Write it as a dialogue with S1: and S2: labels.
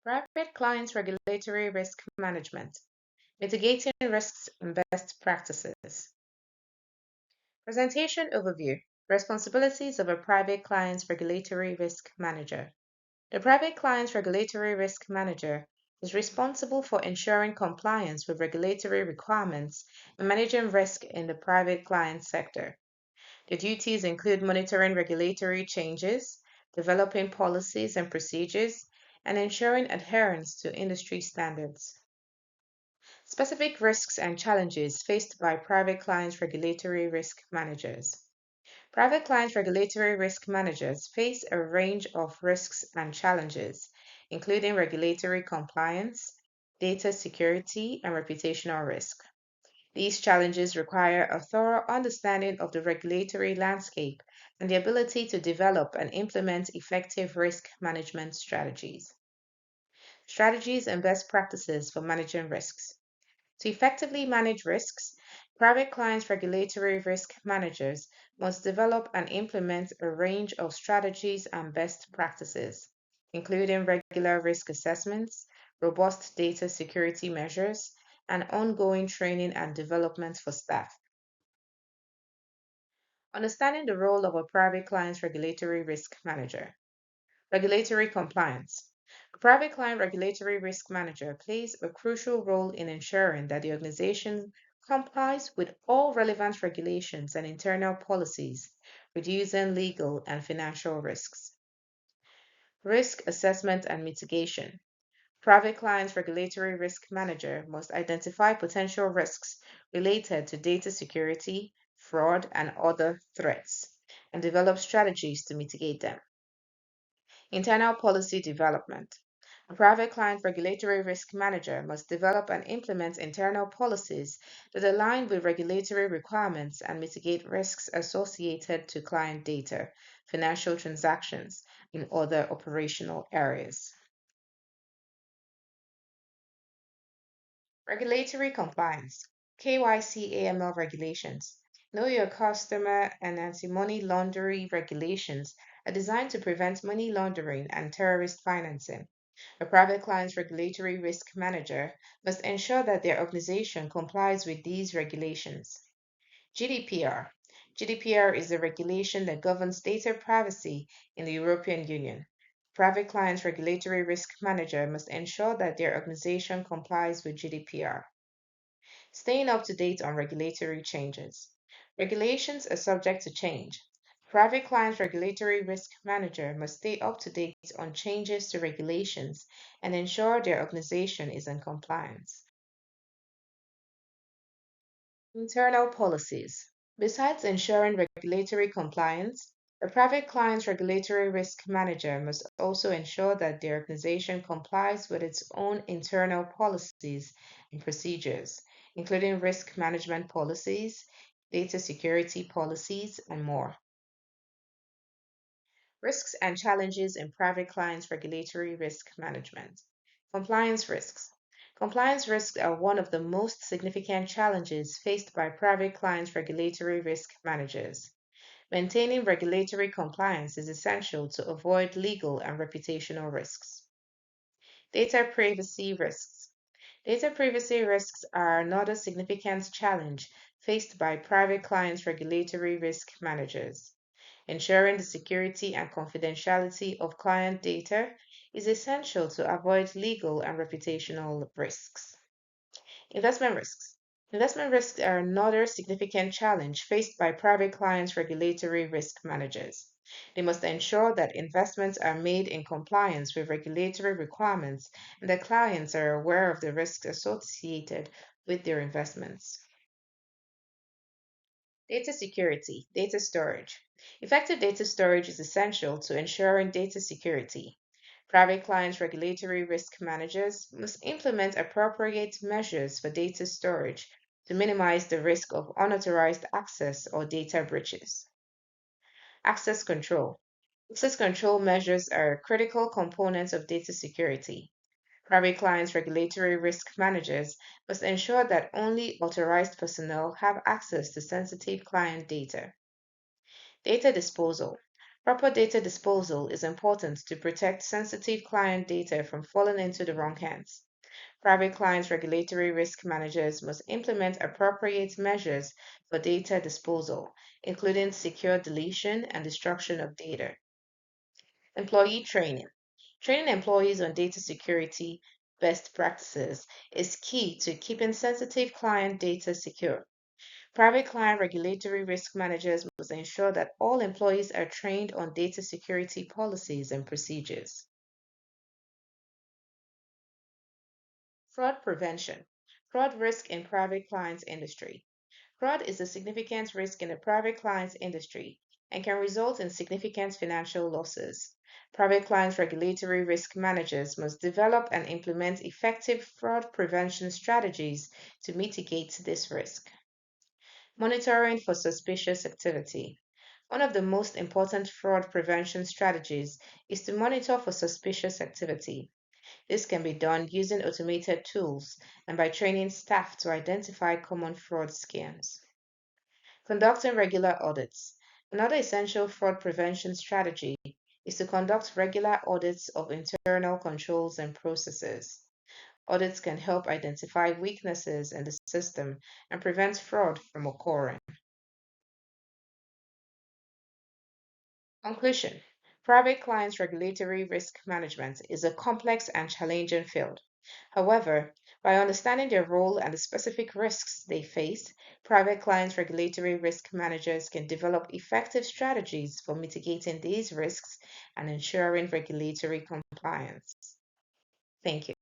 S1: Private clients regulatory risk management, mitigating risks and best practices. Presentation overview. Responsibilities of a private client's regulatory risk manager. The private client's regulatory risk manager is responsible for ensuring compliance with regulatory requirements and managing risk in the private client sector. The duties include monitoring regulatory changes, developing policies and procedures, and ensuring adherence to industry standards. Specific risks and challenges faced by private clients regulatory risk managers. Private client regulatory risk managers face a range of risks and challenges, including regulatory compliance, data security, and reputational risk. These challenges require a thorough understanding of the regulatory landscape and the ability to develop and implement effective risk management strategies. Strategies and best practices for managing risks. To effectively manage risks, private clients regulatory risk managers must develop and implement a range of strategies and best practices, including regular risk assessments, robust data security measures, and ongoing training and development for staff. Understanding the role of a private client's regulatory risk manager. Regulatory compliance. A private client regulatory risk manager plays a crucial role in ensuring that the organization complies with all relevant regulations and internal policies, reducing legal and financial risks. Risk assessment and mitigation. Private client's regulatory risk manager must identify potential risks related to data security, fraud, and other threats, and develop strategies to mitigate them. Internal policy development. A private client regulatory risk manager must develop and implement internal policies that align with regulatory requirements and mitigate risks associated to client data, financial transactions, and other operational areas. Regulatory compliance. KYC AML regulations. Know your customer and anti-money laundering regulations are designed to prevent money laundering and terrorist financing. A private client's regulatory risk manager must ensure that their organization complies with these regulations. GDPR. GDPR is a regulation that governs data privacy in the European Union. Private client's regulatory risk manager must ensure that their organization complies with GDPR. Staying up to date on regulatory changes. Regulations are subject to change. Private client regulatory risk manager must stay up to date on changes to regulations and ensure their organization is in compliance. Internal policies. Besides ensuring regulatory compliance, a private client's regulatory risk manager must also ensure that the organization complies with its own internal policies and procedures, including risk management policies, data security policies, and more. Risks and challenges in private clients' regulatory risk management. Compliance risks. Compliance risks are one of the most significant challenges faced by private clients' regulatory risk managers. Maintaining regulatory compliance is essential to avoid legal and reputational risks. Data privacy risks. Data privacy risks are another significant challenge faced by private clients' regulatory risk managers. Ensuring the security and confidentiality of client data is essential to avoid legal and reputational risks. Investment risks. Investment risks are another significant challenge faced by private clients' regulatory risk managers. They must ensure that investments are made in compliance with regulatory requirements and that clients are aware of the risks associated with their investments. Data security, data storage. Effective data storage is essential to ensuring data security. Private clients' regulatory risk managers must implement appropriate measures for data storage to minimize the risk of unauthorized access or data breaches. Access control. Access control measures are critical components of data security. Private clients' regulatory risk managers must ensure that only authorized personnel have access to sensitive client data. Data disposal. Proper data disposal is important to protect sensitive client data from falling into the wrong hands. Private clients regulatory risk managers must implement appropriate measures for data disposal, including secure deletion and destruction of data. Employee training. Training employees on data security best practices is key to keeping sensitive client data secure. Private client regulatory risk managers must ensure that all employees are trained on data security policies and procedures. Fraud prevention. Fraud risk in private clients industry. Fraud is a significant risk in the private clients industry and can result in significant financial losses. Private clients regulatory risk managers must develop and implement effective fraud prevention strategies to mitigate this risk. Monitoring for suspicious activity. One of the most important fraud prevention strategies is to monitor for suspicious activity. This can be done using automated tools and by training staff to identify common fraud scams. Conducting regular audits. Another essential fraud prevention strategy is to conduct regular audits of internal controls and processes. Audits can help identify weaknesses in the system and prevent fraud from occurring. Conclusion. Private clients regulatory risk management is a complex and challenging field. However, by understanding their role and the specific risks they face, private clients regulatory risk managers can develop effective strategies for mitigating these risks and ensuring regulatory compliance. Thank you.